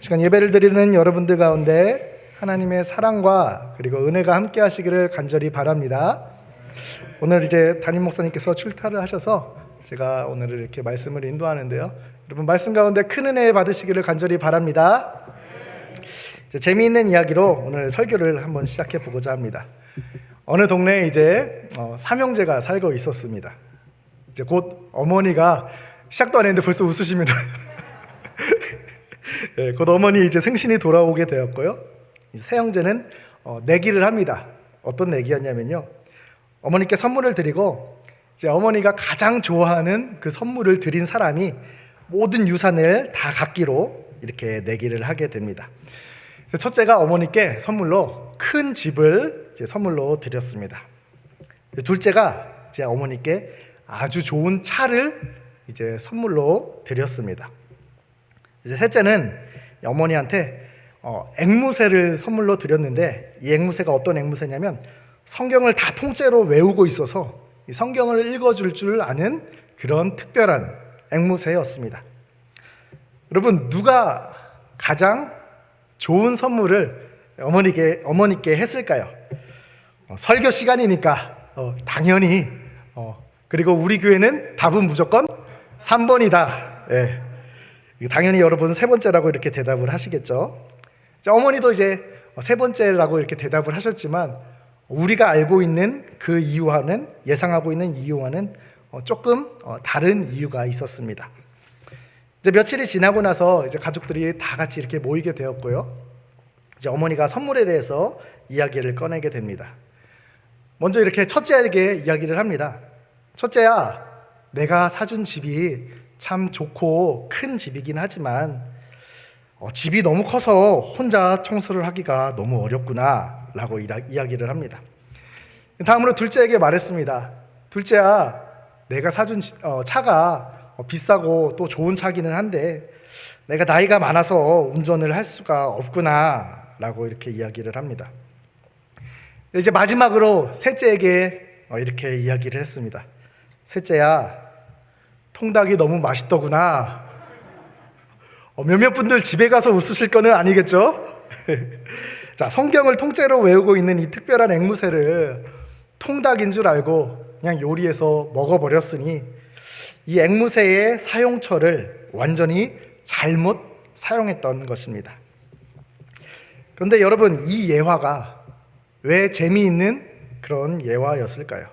시간 예배를 드리는 여러분들 가운데 하나님의 사랑과 그리고 은혜가 함께 하시기를 간절히 바랍니다. 오늘 이제 담임 목사님께서 출타를 하셔서 제가 오늘 이렇게 말씀을 인도하는데요. 여러분 말씀 가운데 큰 은혜 받으시기를 간절히 바랍니다. 이제 재미있는 이야기로 오늘 설교를 한번 시작해 보고자 합니다. 어느 동네에 이제 삼형제가 살고 있었습니다. 이제 곧 어머니가 시작도 안 했는데 벌써 웃으십니다. 네, 곧 어머니 이제 생신이 돌아오게 되었고요. 세 형제는 내기를 합니다. 어떤 내기였냐면요, 어머니께 선물을 드리고 이제 어머니가 가장 좋아하는 그 선물을 드린 사람이 모든 유산을 다 갖기로 이렇게 내기를 하게 됩니다. 그래서 첫째가 어머니께 선물로 큰 집을 이제 선물로 드렸습니다. 둘째가 이제 어머니께 아주 좋은 차를 이제 선물로 드렸습니다. 이제 셋째는 어머니한테 앵무새를 선물로 드렸는데, 이 앵무새가 어떤 앵무새냐면 성경을 다 통째로 외우고 있어서 이 성경을 읽어줄 줄 아는 그런 특별한 앵무새였습니다. 여러분, 누가 가장 좋은 선물을 어머니께 했을까요? 설교 시간이니까 당연히 그리고 우리 교회는 답은 무조건 3번이다. 네. 당연히 여러분 세 번째라고 이렇게 대답을 하시겠죠. 어머니도 이제 세 번째라고 이렇게 대답을 하셨지만 우리가 알고 있는 그 이유와는, 예상하고 있는 이유와는 조금 다른 이유가 있었습니다. 이제 며칠이 지나고 나서 이제 가족들이 다 같이 이렇게 모이게 되었고요. 이제 어머니가 선물에 대해서 이야기를 꺼내게 됩니다. 먼저 이렇게 첫째에게 이야기를 합니다. 첫째야, 내가 사준 집이 참 좋고 큰 집이긴 하지만 집이 너무 커서 혼자 청소를 하기가 너무 어렵구나 라고 이야기를 합니다. 다음으로 둘째에게 말했습니다. 둘째야, 내가 사준 차가 비싸고 또 좋은 차기는 한데 내가 나이가 많아서 운전을 할 수가 없구나 라고 이렇게 이야기를 합니다. 이제 마지막으로 셋째에게 이렇게 이야기를 했습니다. 셋째야, 통닭이 너무 맛있더구나. 몇몇 분들 집에 가서 웃으실 거는 아니겠죠? 자, 성경을 통째로 외우고 있는 이 특별한 앵무새를 통닭인 줄 알고 그냥 요리해서 먹어버렸으니 이 앵무새의 사용처를 완전히 잘못 사용했던 것입니다. 그런데 여러분, 이 예화가 왜 재미있는 그런 예화였을까요?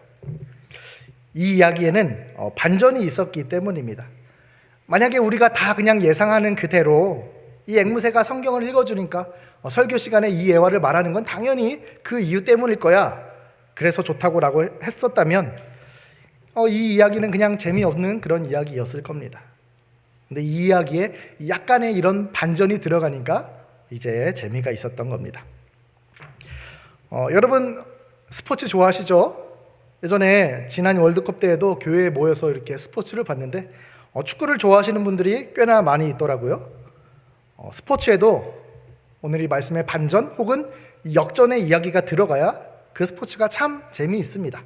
이 이야기에는 반전이 있었기 때문입니다. 만약에 우리가 다 그냥 예상하는 그대로 이 앵무새가 성경을 읽어주니까 설교 시간에 이 예화를 말하는 건 당연히 그 이유 때문일 거야, 그래서 좋다고 라고 했었다면 이 이야기는 그냥 재미없는 그런 이야기였을 겁니다. 근데 이 이야기에 약간의 이런 반전이 들어가니까 이제 재미가 있었던 겁니다. 여러분 스포츠 좋아하시죠? 예전에 지난 월드컵 때에도 교회에 모여서 이렇게 스포츠를 봤는데 축구를 좋아하시는 분들이 꽤나 많이 있더라고요. 스포츠에도 오늘 이 말씀의 반전 혹은 역전의 이야기가 들어가야 그 스포츠가 참 재미있습니다.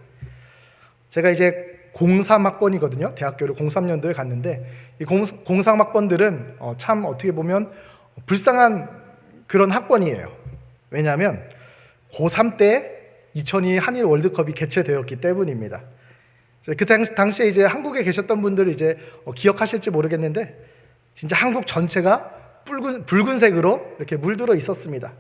제가 이제 03학번이거든요. 대학교를 03년도에 갔는데 이 03학번들은 참 어떻게 보면 불쌍한 그런 학번이에요. 왜냐하면 고3 때 2002 한일 월드컵이 개최되었기 때문입니다. 그 당시에 이제 한국에 계셨던 분들은 이제 기억하실지 모르겠는데 진짜 한국 전체가 붉은색으로 이렇게 물들어 있었습니다.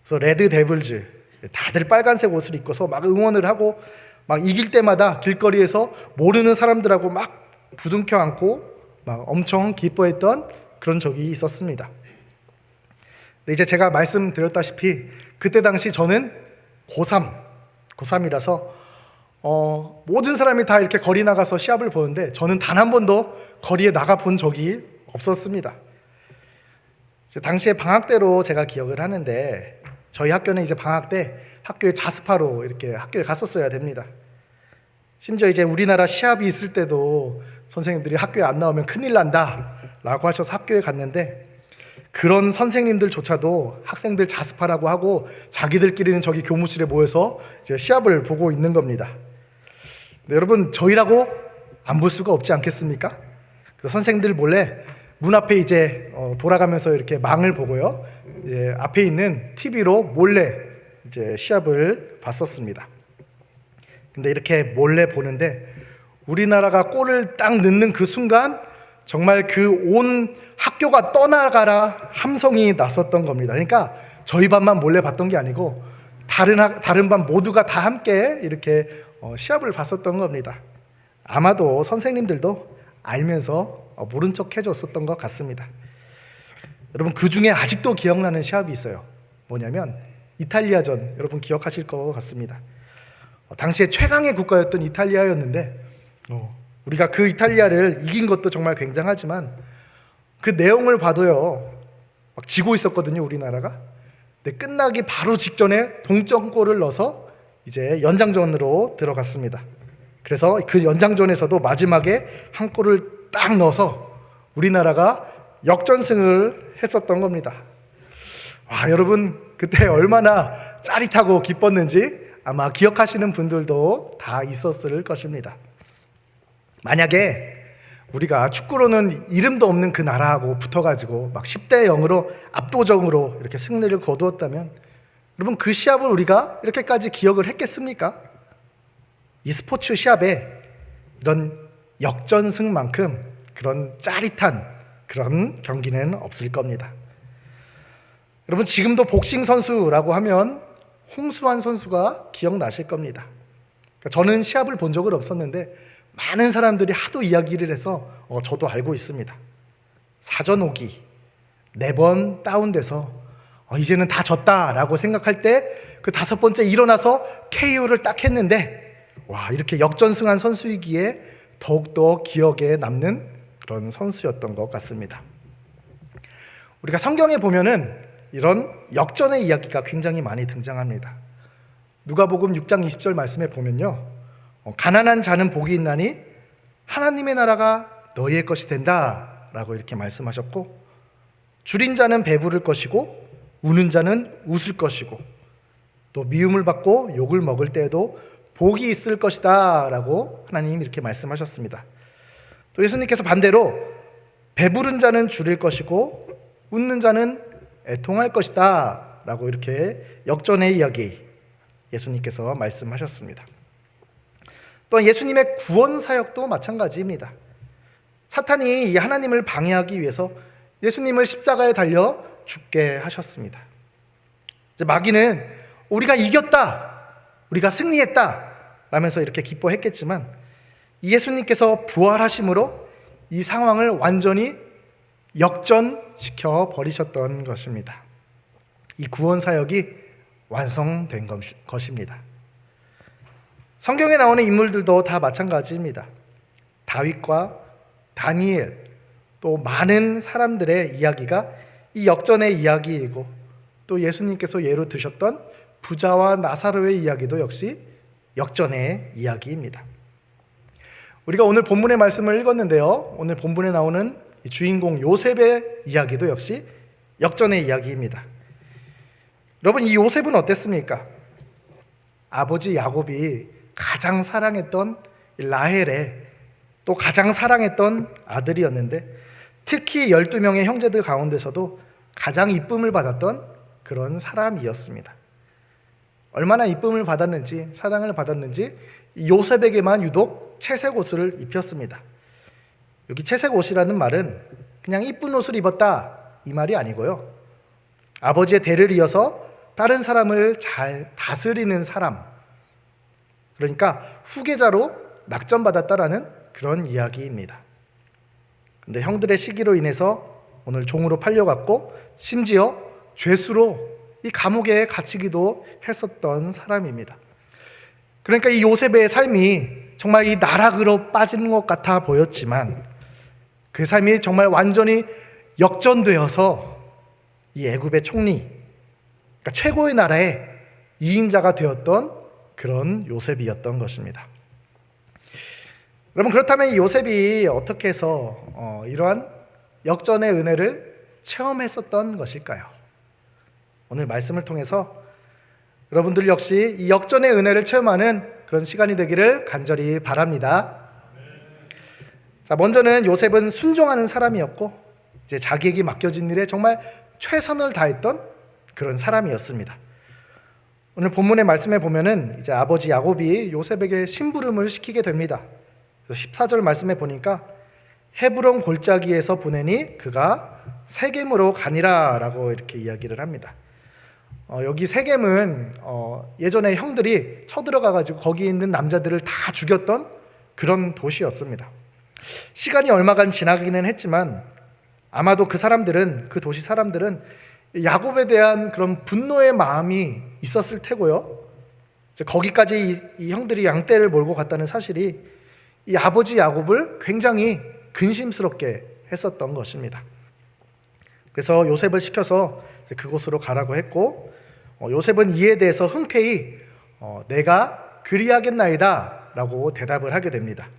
그래서 레드 데블즈, 다들 빨간색 옷을 입고서 막 응원을 하고 막 이길 때마다 길거리에서 모르는 사람들하고 막 부둥켜 안고 막 엄청 기뻐했던 그런 적이 있었습니다. 근데 이제 제가 말씀드렸다시피 그때 당시 저는 고3이라서 모든 사람이 다 이렇게 거리 나가서 시합을 보는데 저는 단 한 번도 거리에 나가 본 적이 없었습니다. 당시에 방학 때로 제가 기억을 하는데 저희 학교는 이제 방학 때 학교에 자습하러 이렇게 학교에 갔었어야 됩니다. 심지어 이제 우리나라 시합이 있을 때도 선생님들이 학교에 안 나오면 큰일 난다 라고 하셔서 학교에 갔는데 그런 선생님들조차도 학생들 자습하라고 하고 자기들끼리는 저기 교무실에 모여서 이제 시합을 보고 있는 겁니다. 근데 여러분, 저희라고 안 볼 수가 없지 않겠습니까? 그래서 선생님들 몰래 문 앞에 이제 돌아가면서 이렇게 망을 보고요. 앞에 있는 TV로 몰래 이제 시합을 봤었습니다. 근데 이렇게 몰래 보는데 우리나라가 골을 딱 넣는 그 순간 정말 그 온 학교가 떠나가라 함성이 났었던 겁니다. 그러니까 저희 반만 몰래 봤던 게 아니고 다른 반 모두가 다 함께 이렇게 시합을 봤었던 겁니다. 아마도 선생님들도 알면서 모른 척 해줬었던 것 같습니다. 여러분, 그 중에 아직도 기억나는 시합이 있어요. 뭐냐면 이탈리아전, 여러분 기억하실 것 같습니다. 당시에 최강의 국가였던 이탈리아였는데 우리가 그 이탈리아를 이긴 것도 정말 굉장하지만 그 내용을 봐도요, 막 지고 있었거든요, 우리나라가. 근데 끝나기 바로 직전에 동점골을 넣어서 이제 연장전으로 들어갔습니다. 그래서 그 연장전에서도 마지막에 한 골을 딱 넣어서 우리나라가 역전승을 했었던 겁니다. 와, 여러분 그때 얼마나 짜릿하고 기뻤는지 아마 기억하시는 분들도 다 있었을 것입니다. 만약에 우리가 축구로는 이름도 없는 그 나라하고 붙어가지고 막 10대 0으로 압도적으로 이렇게 승리를 거두었다면 여러분, 그 시합을 우리가 이렇게까지 기억을 했겠습니까? 이 스포츠 시합에 이런 역전승만큼 그런 짜릿한 그런 경기는 없을 겁니다. 여러분, 지금도 복싱 선수라고 하면 홍수환 선수가 기억나실 겁니다. 저는 시합을 본 적은 없었는데 많은 사람들이 하도 이야기를 해서 저도 알고 있습니다. 사전 오기 4번 다운돼서 이제는 다 졌다라고 생각할 때 그 5번째 일어나서 KO를 딱 했는데, 와, 이렇게 역전승한 선수이기에 더욱더 기억에 남는 그런 선수였던 것 같습니다. 우리가 성경에 보면은 이런 역전의 이야기가 굉장히 많이 등장합니다. 누가복음 6장 20절 말씀에 보면요, 가난한 자는 복이 있나니 하나님의 나라가 너희의 것이 된다 라고 이렇게 말씀하셨고, 줄인 자는 배부를 것이고 우는 자는 웃을 것이고 또 미움을 받고 욕을 먹을 때에도 복이 있을 것이다 라고 하나님 이렇게 말씀하셨습니다. 또 예수님께서 반대로 배부른 자는 줄일 것이고 웃는 자는 애통할 것이다 라고 이렇게 역전의 이야기 예수님께서 말씀하셨습니다. 또한 예수님의 구원 사역도 마찬가지입니다. 사탄이 하나님을 방해하기 위해서 예수님을 십자가에 달려 죽게 하셨습니다. 이제 마귀는 우리가 이겼다, 우리가 승리했다 라면서 이렇게 기뻐했겠지만 예수님께서 부활하심으로 이 상황을 완전히 역전시켜 버리셨던 것입니다. 이 구원 사역이 완성된 것입니다. 성경에 나오는 인물들도 다 마찬가지입니다. 다윗과 다니엘, 또 많은 사람들의 이야기가 이 역전의 이야기이고, 또 예수님께서 예로 드셨던 부자와 나사로의 이야기도 역시 역전의 이야기입니다. 우리가 오늘 본문의 말씀을 읽었는데요, 오늘 본문에 나오는 주인공 요셉의 이야기도 역시 역전의 이야기입니다. 여러분, 이 요셉은 어땠습니까? 아버지 야곱이 가장 사랑했던 라헬의 또 가장 사랑했던 아들이었는데, 특히 12명의 형제들 가운데서도 가장 이쁨을 받았던 그런 사람이었습니다. 얼마나 이쁨을 받았는지, 사랑을 받았는지 요셉에게만 유독 채색 옷을 입혔습니다. 여기 채색 옷이라는 말은 그냥 이쁜 옷을 입었다 이 말이 아니고요, 아버지의 대를 이어서 다른 사람을 잘 다스리는 사람, 그러니까 후계자로 낙점받았다라는 그런 이야기입니다. 근데 형들의 시기로 인해서 오늘 종으로 팔려갔고, 심지어 죄수로 이 감옥에 갇히기도 했었던 사람입니다. 그러니까 이 요셉의 삶이 정말 이 나락으로 빠지는 것 같아 보였지만 그 삶이 정말 완전히 역전되어서 이 애굽의 총리, 그러니까 최고의 나라의 2인자가 되었던 그런 요셉이었던 것입니다. 여러분, 그렇다면 이 요셉이 어떻게 해서 이러한 역전의 은혜를 체험했었던 것일까요? 오늘 말씀을 통해서 여러분들 역시 이 역전의 은혜를 체험하는 그런 시간이 되기를 간절히 바랍니다. 자, 먼저는 요셉은 순종하는 사람이었고, 이제 자기에게 맡겨진 일에 정말 최선을 다했던 그런 사람이었습니다. 오늘 본문의 말씀에 보면은 이제 아버지 야곱이 요셉에게 심부름을 시키게 됩니다. 14절 말씀에 보니까 헤브론 골짜기에서 보내니 그가 세겜으로 가니라 라고 이렇게 이야기를 합니다. 여기 세겜은 예전에 형들이 쳐들어가가지고 거기 있는 남자들을 다 죽였던 그런 도시였습니다. 시간이 얼마간 지나기는 했지만 아마도 그 도시 사람들은 야곱에 대한 그런 분노의 마음이 있었을 테고요. 거기까지 이 형들이 양떼를 몰고 갔다는 사실이 이 아버지 야곱을 굉장히 근심스럽게 했었던 것입니다. 그래서 요셉을 시켜서 그곳으로 가라고 했고, 요셉은 이에 대해서 흔쾌히 내가 그리하겠나이다 라고 대답을 하게 됩니다.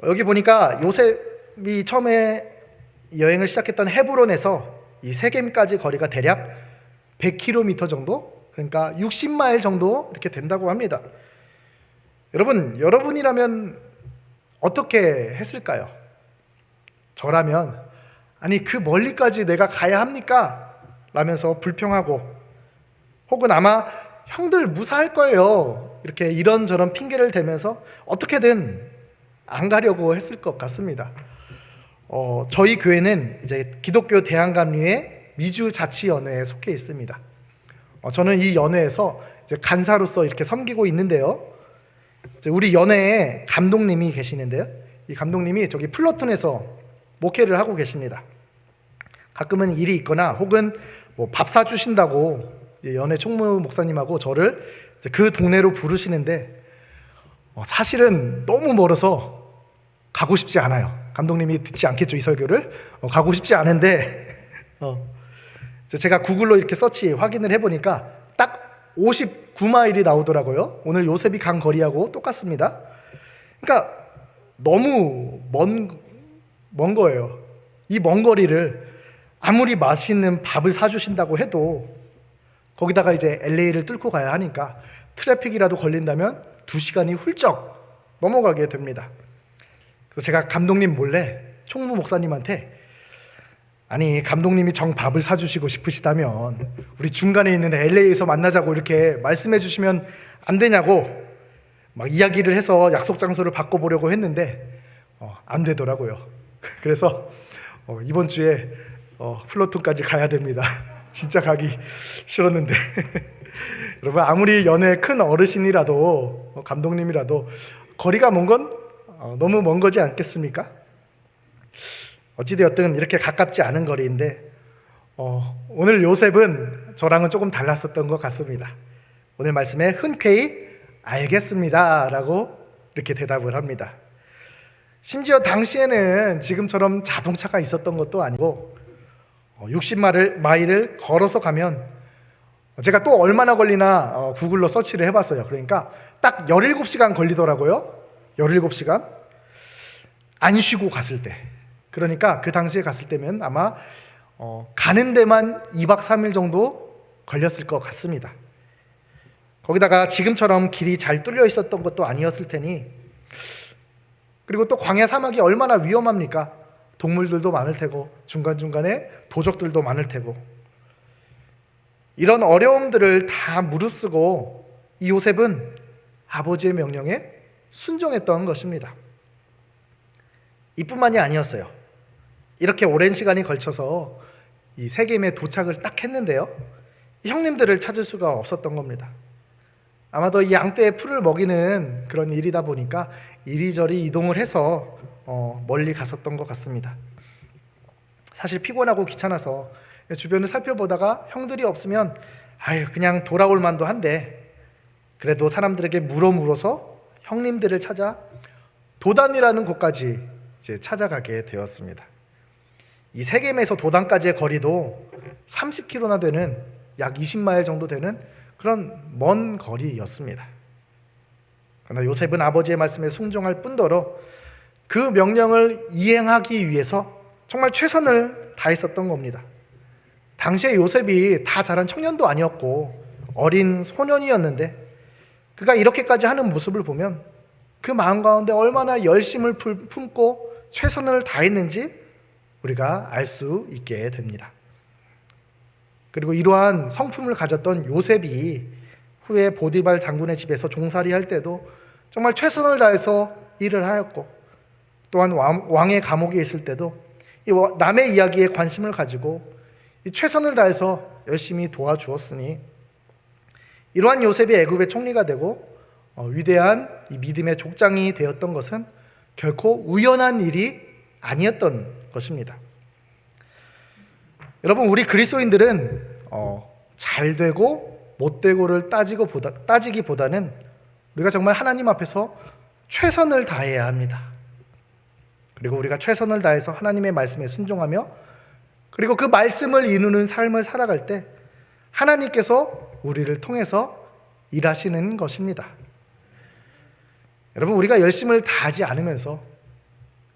여기 보니까 요셉이 처음에 여행을 시작했던 헤브론에서 이 세겜까지 거리가 대략 100km 정도, 그러니까 60마일 정도 이렇게 된다고 합니다. 여러분이라면 어떻게 했을까요? 저라면 아니 그 멀리까지 내가 가야 합니까? 라면서 불평하고, 혹은 아마 형들 무사할 거예요, 이렇게 이런저런 핑계를 대면서 어떻게든 안 가려고 했을 것 같습니다. 저희 교회는 이제 기독교 대한감리회 미주자치연회에 속해 있습니다. 저는 이 연회에서 이제 간사로서 이렇게 섬기고 있는데요. 우리 연회에 감독님이 계시는데요. 이 감독님이 저기 플러톤에서 목회를 하고 계십니다. 가끔은 일이 있거나 혹은 뭐 밥 사주신다고 연회 총무 목사님하고 저를 그 동네로 부르시는데 사실은 너무 멀어서 가고 싶지 않아요. 감독님이 듣지 않겠죠, 이 설교를. 가고 싶지 않은데 제가 구글로 이렇게 서치 확인을 해보니까 딱 59마일이 나오더라고요. 오늘 요셉이 간 거리하고 똑같습니다. 그러니까 너무 먼 거예요. 이 먼 거리를 아무리 맛있는 밥을 사주신다고 해도 거기다가 이제 LA를 뚫고 가야 하니까 트래픽이라도 걸린다면 2시간이 훌쩍 넘어가게 됩니다. 그래서 제가 감독님 몰래 총무 목사님한테, 아니 감독님이 정 밥을 사주시고 싶으시다면 우리 중간에 있는 LA에서 만나자고 이렇게 말씀해 주시면 안 되냐고 막 이야기를 해서 약속 장소를 바꿔보려고 했는데 안 되더라고요. 그래서 이번 주에 플로톤까지 가야 됩니다. 진짜 가기 싫었는데 여러분, 아무리 연애 큰 어르신이라도 감독님이라도 거리가 먼 건 너무 먼 거지 않겠습니까? 어찌되었든 이렇게 가깝지 않은 거리인데 오늘 요셉은 저랑은 조금 달랐었던 것 같습니다. 오늘 말씀에 흔쾌히 알겠습니다 라고 이렇게 대답을 합니다. 심지어 당시에는 지금처럼 자동차가 있었던 것도 아니고 60마일을 걸어서 가면, 제가 또 얼마나 걸리나 구글로 서치를 해봤어요. 그러니까 딱 17시간 걸리더라고요. 17시간 안 쉬고 갔을 때. 그러니까 그 당시에 갔을 때면 아마 가는 데만 2박 3일 정도 걸렸을 것 같습니다. 거기다가 지금처럼 길이 잘 뚫려 있었던 것도 아니었을 테니, 그리고 또 광야 사막이 얼마나 위험합니까? 동물들도 많을 테고 중간중간에 도적들도 많을 테고, 이런 어려움들을 다 무릅쓰고 이 요셉은 아버지의 명령에 순종했던 것입니다. 이뿐만이 아니었어요. 이렇게 오랜 시간이 걸쳐서 이 세겜에 도착을 딱 했는데요, 이 형님들을 찾을 수가 없었던 겁니다. 아마도 이 양떼의 풀을 먹이는 그런 일이다 보니까 이리저리 이동을 해서 멀리 갔었던 것 같습니다. 사실 피곤하고 귀찮아서 주변을 살펴보다가 형들이 없으면 그냥 돌아올 만도 한데, 그래도 사람들에게 물어서 형님들을 찾아 도단이라는 곳까지 이제 찾아가게 되었습니다. 이 세겜에서 도단까지의 거리도 30km나 되는, 약 20마일 정도 되는 그런 먼 거리였습니다. 그러나 요셉은 아버지의 말씀에 순종할 뿐더러 그 명령을 이행하기 위해서 정말 최선을 다했었던 겁니다. 당시에 요셉이 다 자란 청년도 아니었고 어린 소년이었는데, 그가 이렇게까지 하는 모습을 보면 그 마음 가운데 얼마나 열심을 품고 최선을 다했는지 우리가 알 수 있게 됩니다. 그리고 이러한 성품을 가졌던 요셉이 후에 보디발 장군의 집에서 종살이 할 때도 정말 최선을 다해서 일을 하였고, 또한 왕의 감옥에 있을 때도 이 남의 이야기에 관심을 가지고 이 최선을 다해서 열심히 도와주었으니, 이러한 요셉이 애굽의 총리가 되고 위대한 이 믿음의 족장이 되었던 것은 결코 우연한 일이 아니었던 것입니다. 여러분, 우리 그리스도인들은 잘 되고 못 되고를 따지기보다는 우리가 정말 하나님 앞에서 최선을 다해야 합니다. 그리고 우리가 최선을 다해서 하나님의 말씀에 순종하며, 그리고 그 말씀을 이루는 삶을 살아갈 때 하나님께서 우리를 통해서 일하시는 것입니다. 여러분, 우리가 열심을 다하지 않으면서,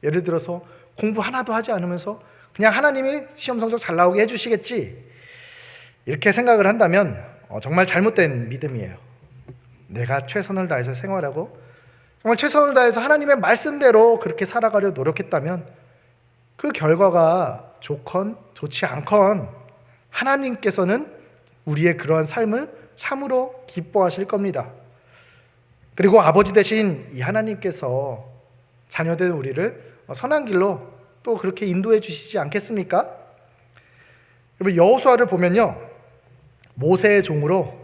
예를 들어서 공부 하나도 하지 않으면서 그냥 하나님이 시험 성적 잘 나오게 해주시겠지, 이렇게 생각을 한다면 정말 잘못된 믿음이에요. 내가 최선을 다해서 생활하고 정말 최선을 다해서 하나님의 말씀대로 그렇게 살아가려 노력했다면 그 결과가 좋건 좋지 않건 하나님께서는 우리의 그러한 삶을 참으로 기뻐하실 겁니다. 그리고 아버지 되신 이 하나님께서 자녀된 우리를 선한 길로 또 그렇게 인도해 주시지 않겠습니까? 여러분, 여호수아를 보면요, 모세의 종으로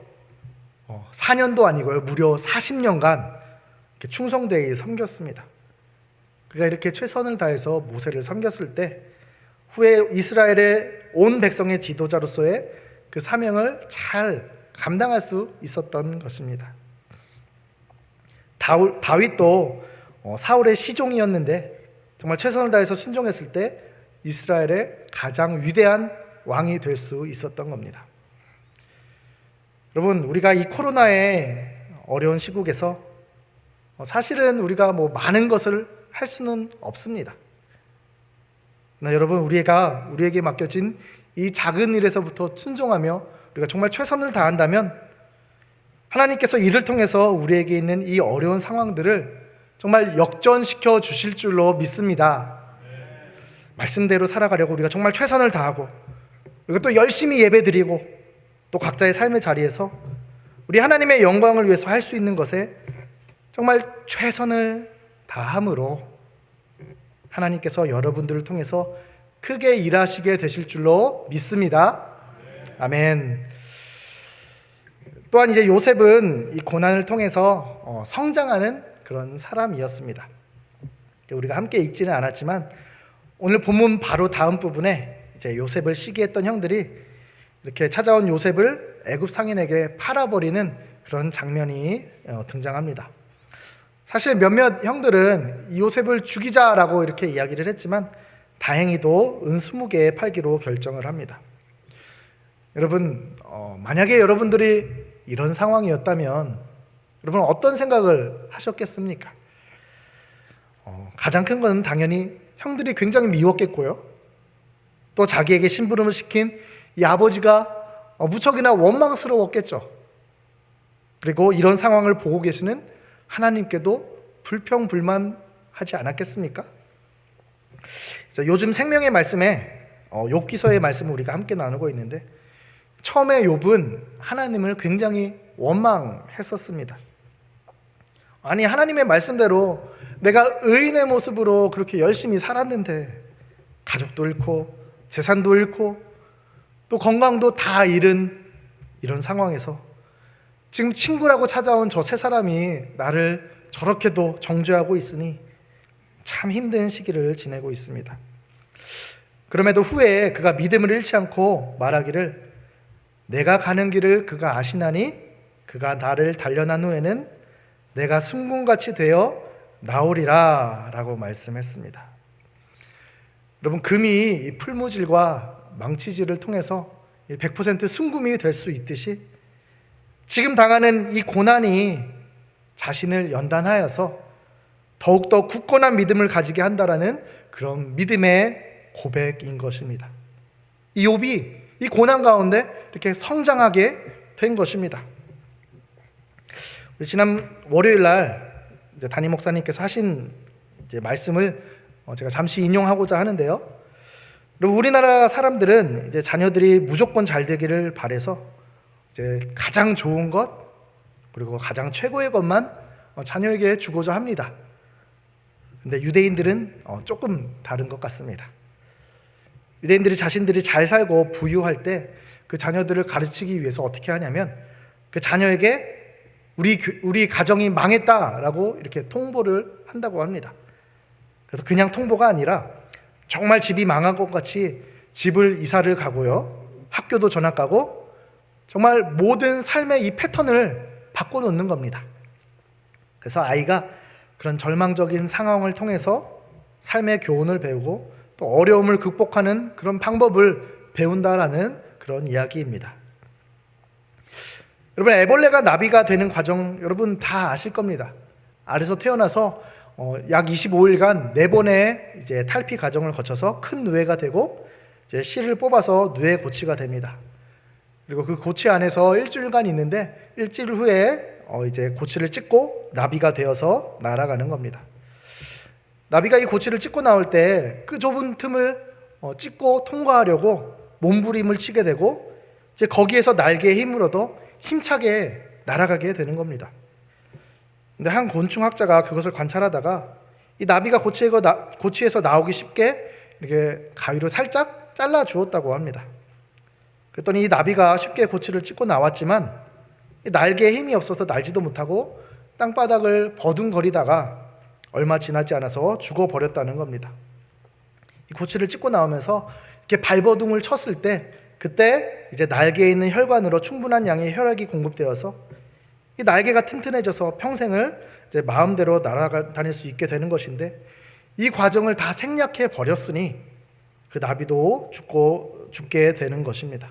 4년도 아니고요, 무려 40년간 충성되게 섬겼습니다. 그가 이렇게 최선을 다해서 모세를 섬겼을 때 후에 이스라엘의 온 백성의 지도자로서의 그 사명을 잘 감당할 수 있었던 것입니다. 다윗도 사울의 시종이었는데 정말 최선을 다해서 순종했을 때 이스라엘의 가장 위대한 왕이 될 수 있었던 겁니다. 여러분, 우리가 이 코로나의 어려운 시국에서 사실은 우리가 많은 것을 할 수는 없습니다. 그러나 여러분, 우리에게 맡겨진 이 작은 일에서부터 순종하며 우리가 정말 최선을 다한다면 하나님께서 이를 통해서 우리에게 있는 이 어려운 상황들을 정말 역전시켜 주실 줄로 믿습니다. 말씀대로 살아가려고 우리가 정말 최선을 다하고, 그리고 또 열심히 예배드리고, 또 각자의 삶의 자리에서 우리 하나님의 영광을 위해서 할 수 있는 것에 정말 최선을 다함으로 하나님께서 여러분들을 통해서 크게 일하시게 되실 줄로 믿습니다. 아멘. 또한 이제 요셉은 이 고난을 통해서 성장하는 그런 사람이었습니다. 우리가 함께 읽지는 않았지만 오늘 본문 바로 다음 부분에 이제 요셉을 시기했던 형들이 이렇게 찾아온 요셉을 애굽 상인에게 팔아버리는 그런 장면이 등장합니다. 사실 몇몇 형들은 이 요셉을 죽이자라고 이렇게 이야기를 했지만 다행히도 은 20개에 팔기로 결정을 합니다. 여러분, 만약에 여러분들이 이런 상황이었다면 여러분 어떤 생각을 하셨겠습니까? 가장 큰 건 당연히 형들이 굉장히 미웠겠고요. 또 자기에게 심부름을 시킨 이 아버지가 무척이나 원망스러웠겠죠. 그리고 이런 상황을 보고 계시는 하나님께도 불평불만하지 않았겠습니까? 요즘 생명의 말씀에 욥기서의 말씀을 우리가 함께 나누고 있는데, 처음에 욥은 하나님을 굉장히 원망했었습니다. 아니, 하나님의 말씀대로 내가 의인의 모습으로 그렇게 열심히 살았는데 가족도 잃고 재산도 잃고 또 건강도 다 잃은 이런 상황에서 지금 친구라고 찾아온 저 세 사람이 나를 저렇게도 정죄하고 있으니 참 힘든 시기를 지내고 있습니다. 그럼에도 후에 그가 믿음을 잃지 않고 말하기를 내가 가는 길을 그가 아시나니 그가 나를 단련한 후에는 내가 순금같이 되어 나오리라 라고 말씀했습니다. 여러분, 금이 풀무질과 망치질을 통해서 100% 순금이 될 수 있듯이 지금 당하는 이 고난이 자신을 연단하여서 더욱더 굳건한 믿음을 가지게 한다라는 그런 믿음의 고백인 것입니다. 이 욥이 이 고난 가운데 이렇게 성장하게 된 것입니다. 지난 월요일 날 이제 담임 목사님께서 하신 이제 말씀을 제가 잠시 인용하고자 하는데요. 그리고 우리나라 사람들은 이제 자녀들이 무조건 잘 되기를 바래서 이제 가장 좋은 것 그리고 가장 최고의 것만 자녀에게 주고자 합니다. 근데 유대인들은 조금 다른 것 같습니다. 유대인들이 자신들이 잘 살고 부유할 때 그 자녀들을 가르치기 위해서 어떻게 하냐면 그 자녀에게 우리 가정이 망했다라고 이렇게 통보를 한다고 합니다. 그래서 그냥 통보가 아니라 정말 집이 망한 것 같이 집을 이사를 가고요, 학교도 전학 가고 정말 모든 삶의 이 패턴을 바꿔놓는 겁니다. 그래서 아이가 그런 절망적인 상황을 통해서 삶의 교훈을 배우고 또 어려움을 극복하는 그런 방법을 배운다라는 그런 이야기입니다. 여러분, 애벌레가 나비가 되는 과정 여러분 다 아실 겁니다. 알에서 태어나서 약 25일간 4번의 이제 탈피 과정을 거쳐서 큰 누에가 되고 이제 씨를 뽑아서 누에 고치가 됩니다. 그리고 그 고치 안에서 일주일간 있는데 일주일 후에 이제 고치를 찢고 나비가 되어서 날아가는 겁니다. 나비가 이 고치를 찢고 나올 때 그 좁은 틈을 찢고 통과하려고 몸부림을 치게 되고 이제 거기에서 날개의 힘을 얻어 힘차게 날아가게 되는 겁니다. 근데 한 곤충학자가 그것을 관찰하다가 이 나비가 고치에서 나오기 쉽게 이렇게 가위로 살짝 잘라 주었다고 합니다. 그랬더니 이 나비가 쉽게 고치를 찢고 나왔지만 이 날개에 힘이 없어서 날지도 못하고 땅바닥을 버둥거리다가 얼마 지나지 않아서 죽어버렸다는 겁니다. 이 고치를 찢고 나오면서 이렇게 발버둥을 쳤을 때 그때 이제 날개에 있는 혈관으로 충분한 양의 혈액이 공급되어서 이 날개가 튼튼해져서 평생을 이제 마음대로 날아다닐 수 있게 되는 것인데, 이 과정을 다 생략해 버렸으니 그 나비도 죽게 되는 것입니다.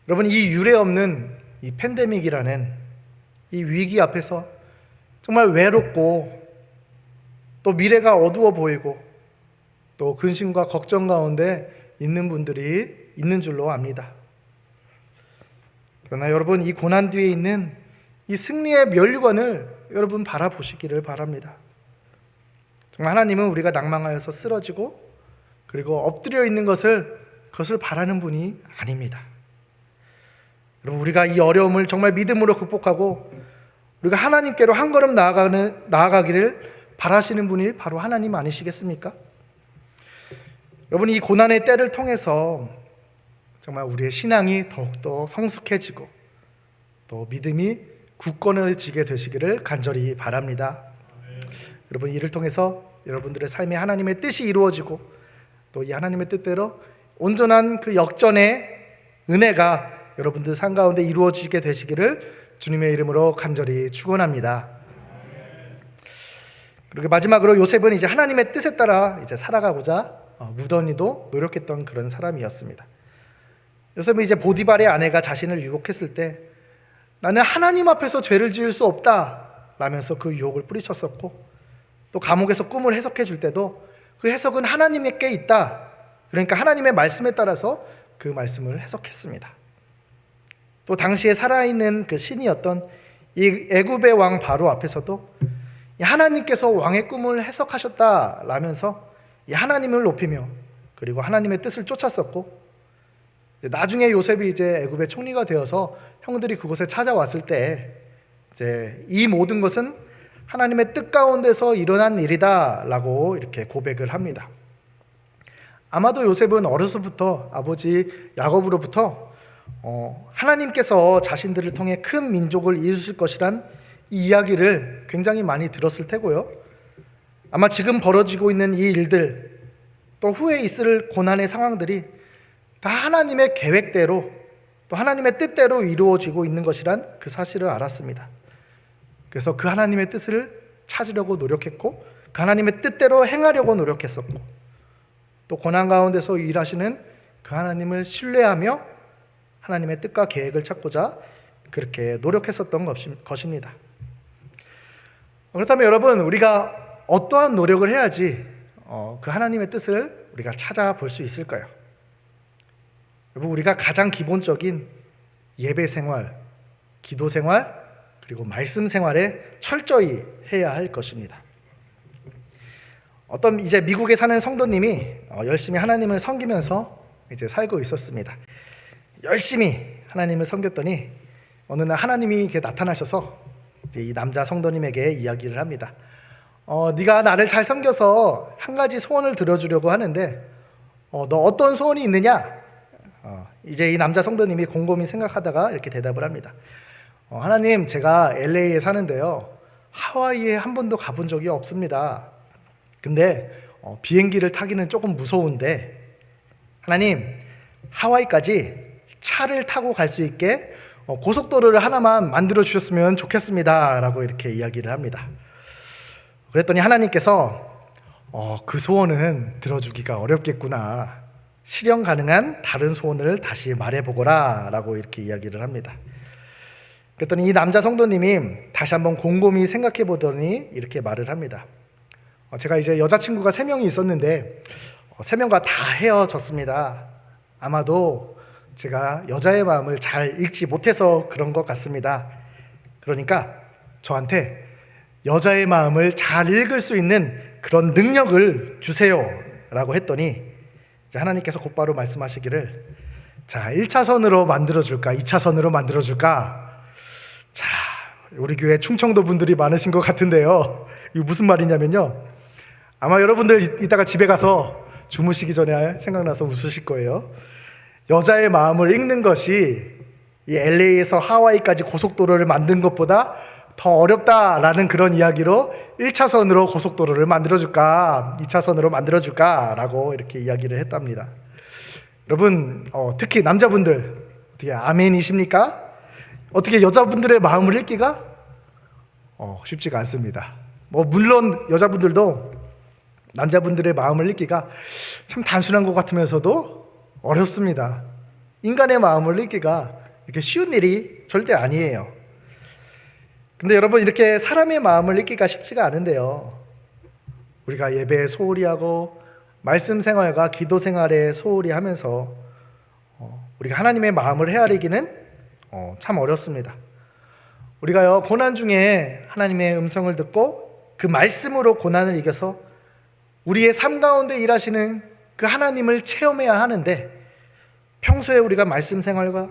여러분, 이 유례 없는 이 팬데믹이라는 이 위기 앞에서 정말 외롭고 또 미래가 어두워 보이고 또 근심과 걱정 가운데 있는 분들이 있는 줄로 압니다. 그러나 여러분, 이 고난 뒤에 있는 이 승리의 멸관을 여러분 바라보시기를 바랍니다. 정말 하나님은 우리가 낭망하여서 쓰러지고 그리고 엎드려 있는 그것을 바라는 분이 아닙니다. 여러분, 우리가 이 어려움을 정말 믿음으로 극복하고 우리가 하나님께로 한 걸음 나아가기를 바라시는 분이 바로 하나님 아니시겠습니까? 여러분, 이 고난의 때를 통해서 정말 우리의 신앙이 더욱더 성숙해지고 또 믿음이 굳건해지게 되시기를 간절히 바랍니다. 여러분, 이를 통해서 여러분들의 삶에 하나님의 뜻이 이루어지고 또 이 하나님의 뜻대로 온전한 그 역전의 은혜가 여러분들 삶 가운데 이루어지게 되시기를 주님의 이름으로 간절히 축원합니다. 그리고 마지막으로 요셉은 이제 하나님의 뜻에 따라 이제 살아가고자 무던히도 노력했던 그런 사람이었습니다. 요셉은 이제 보디발의 아내가 자신을 유혹했을 때 나는 하나님 앞에서 죄를 지을 수 없다 라면서 그 유혹을 뿌리쳤었고, 또 감옥에서 꿈을 해석해 줄 때도 그 해석은 하나님께 있다, 그러니까 하나님의 말씀에 따라서 그 말씀을 해석했습니다. 또 당시에 살아있는 그 신이었던 이 애굽의 왕 바로 앞에서도 하나님께서 왕의 꿈을 해석하셨다라면서 이 하나님을 높이며 그리고 하나님의 뜻을 쫓았었고, 나중에 요셉이 이제 애굽의 총리가 되어서 형들이 그곳에 찾아왔을 때 이제 이 모든 것은 하나님의 뜻 가운데서 일어난 일이다라고 이렇게 고백을 합니다. 아마도 요셉은 어려서부터 아버지 야곱으로부터 하나님께서 자신들을 통해 큰 민족을 이루실 것이란 이 이야기를 굉장히 많이 들었을 테고요. 아마 지금 벌어지고 있는 이 일들, 또 후에 있을 고난의 상황들이 다 하나님의 계획대로 또 하나님의 뜻대로 이루어지고 있는 것이란 그 사실을 알았습니다. 그래서 그 하나님의 뜻을 찾으려고 노력했고 그 하나님의 뜻대로 행하려고 노력했었고, 또 고난 가운데서 일하시는 그 하나님을 신뢰하며 하나님의 뜻과 계획을 찾고자 그렇게 노력했었던 것입니다. 그렇다면 여러분, 우리가 어떠한 노력을 해야지 그 하나님의 뜻을 우리가 찾아볼 수 있을까요? 여러분, 우리가 가장 기본적인 예배 생활, 기도 생활, 그리고 말씀 생활에 철저히 해야 할 것입니다. 어떤 이제 미국에 사는 성도님이 열심히 하나님을 섬기면서 이제 살고 있었습니다. 열심히 하나님을 섬겼더니 어느 날 하나님이 이렇게 나타나셔서 이제 이 남자 성도님에게 이야기를 합니다. 네가 나를 잘 섬겨서 한 가지 소원을 들어주려고 하는데 너 어떤 소원이 있느냐? 이제 이 남자 성도님이 곰곰이 생각하다가 이렇게 대답을 합니다. 하나님, 제가 LA에 사는데요, 하와이에 한 번도 가본 적이 없습니다. 근데 비행기를 타기는 조금 무서운데 하나님, 하와이까지 차를 타고 갈 수 있게 고속도로를 하나만 만들어 주셨으면 좋겠습니다 라고 이렇게 이야기를 합니다. 그랬더니 하나님께서 그 소원은 들어주기가 어렵겠구나, 실현 가능한 다른 소원을 다시 말해보거라 라고 이렇게 이야기를 합니다. 그랬더니 이 남자 성도님이 다시 한번 곰곰이 생각해 보더니 이렇게 말을 합니다. 제가 이제 여자친구가 3명이 있었는데 3명과 다 헤어졌습니다. 아마도 제가 여자의 마음을 잘 읽지 못해서 그런 것 같습니다. 그러니까 저한테 여자의 마음을 잘 읽을 수 있는 그런 능력을 주세요 라고 했더니 하나님께서 곧바로 말씀하시기를, 자, 1차선으로 만들어줄까 2차선으로 만들어줄까. 자, 우리 교회 충청도 분들이 많으신 것 같은데요, 이거 무슨 말이냐면요, 아마 여러분들 이따가 집에 가서 주무시기 전에 생각나서 웃으실 거예요. 여자의 마음을 읽는 것이 이 LA에서 하와이까지 고속도로를 만든 것보다 더 어렵다라는 그런 이야기로 1차선으로 고속도로를 만들어줄까 2차선으로 만들어줄까 라고 이렇게 이야기를 했답니다. 여러분, 특히 남자분들 어떻게 아멘이십니까? 어떻게 여자분들의 마음을 읽기가 쉽지가 않습니다. 물론 여자분들도 남자분들의 마음을 읽기가 참 단순한 것 같으면서도 어렵습니다. 인간의 마음을 읽기가 이렇게 쉬운 일이 절대 아니에요. 근데 여러분, 이렇게 사람의 마음을 읽기가 쉽지가 않은데요, 우리가 예배에 소홀히 하고 말씀 생활과 기도 생활에 소홀히 하면서 우리가 하나님의 마음을 헤아리기는 참 어렵습니다. 우리가요, 고난 중에 하나님의 음성을 듣고 그 말씀으로 고난을 이겨서 우리의 삶 가운데 일하시는 그 하나님을 체험해야 하는데, 평소에 우리가 말씀 생활과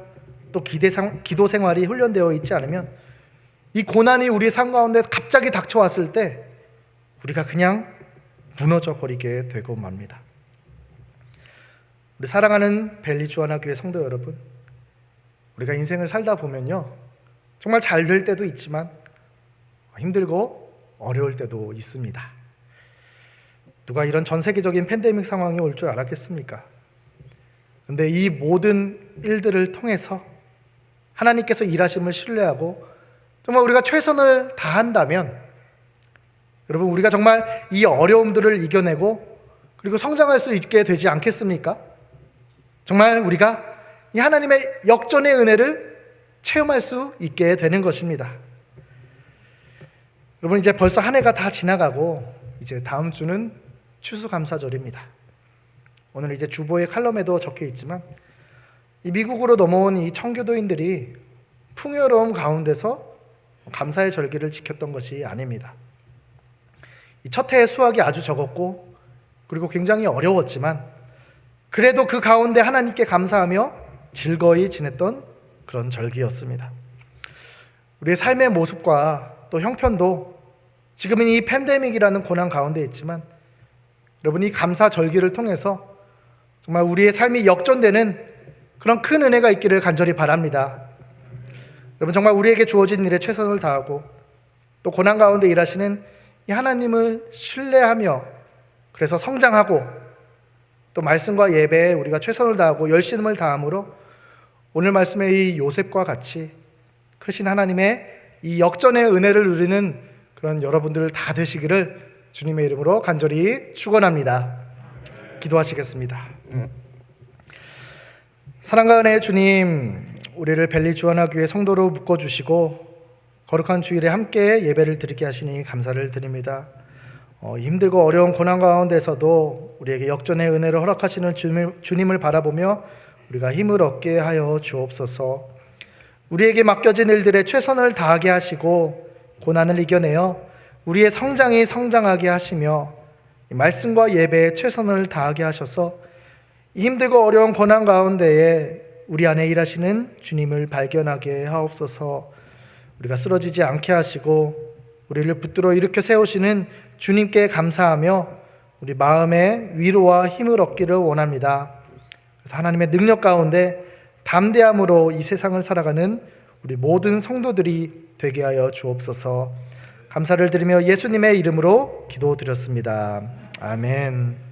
또 기도 생활이 훈련되어 있지 않으면 이 고난이 우리 삶 가운데 갑자기 닥쳐왔을 때 우리가 그냥 무너져 버리게 되고 맙니다. 우리 사랑하는 벨리 주하나 교회 성도 여러분, 우리가 인생을 살다 보면요, 정말 잘 될 때도 있지만 힘들고 어려울 때도 있습니다. 누가 이런 전 세계적인 팬데믹 상황이 올 줄 알았겠습니까? 근데 이 모든 일들을 통해서 하나님께서 일하심을 신뢰하고 정말 우리가 최선을 다한다면, 여러분, 우리가 정말 이 어려움들을 이겨내고 그리고 성장할 수 있게 되지 않겠습니까? 정말 우리가 이 하나님의 역전의 은혜를 체험할 수 있게 되는 것입니다. 여러분, 이제 벌써 한 해가 다 지나가고 이제 다음 주는 추수감사절입니다. 오늘 이제 주보의 칼럼에도 적혀 있지만 이 미국으로 넘어온 이 청교도인들이 풍요로움 가운데서 감사의 절기를 지켰던 것이 아닙니다. 이 첫 해의 수확이 아주 적었고 그리고 굉장히 어려웠지만 그래도 그 가운데 하나님께 감사하며 즐거이 지냈던 그런 절기였습니다. 우리의 삶의 모습과 또 형편도 지금은 이 팬데믹이라는 고난 가운데 있지만, 여러분, 이 감사 절기를 통해서 정말 우리의 삶이 역전되는 그런 큰 은혜가 있기를 간절히 바랍니다. 여러분, 정말 우리에게 주어진 일에 최선을 다하고 또 고난 가운데 일하시는 이 하나님을 신뢰하며 그래서 성장하고 또 말씀과 예배에 우리가 최선을 다하고 열심을 다함으로 오늘 말씀의 이 요셉과 같이 크신 하나님의 이 역전의 은혜를 누리는 그런 여러분들 다 되시기를 주님의 이름으로 간절히 축원합니다. 기도하시겠습니다. 사랑과 은혜의 주님, 우리를 벨리 주하나 교회 성도로 묶어주시고 거룩한 주일에 함께 예배를 드리게 하시니 감사를 드립니다. 힘들고 어려운 고난 가운데서도 우리에게 역전의 은혜를 허락하시는 주님을 바라보며 우리가 힘을 얻게 하여 주옵소서. 우리에게 맡겨진 일들에 최선을 다하게 하시고 고난을 이겨내어 우리의 성장이 성장하게 하시며 이 말씀과 예배에 최선을 다하게 하셔서 이 힘들고 어려운 고난 가운데에 우리 안에 일하시는 주님을 발견하게 하옵소서. 우리가 쓰러지지 않게 하시고 우리를 붙들어 일으켜 세우시는 주님께 감사하며 우리 마음의 위로와 힘을 얻기를 원합니다. 그래서 하나님의 능력 가운데 담대함으로 이 세상을 살아가는 우리 모든 성도들이 되게 하여 주옵소서. 감사를 드리며 예수님의 이름으로 기도드렸습니다. 아멘.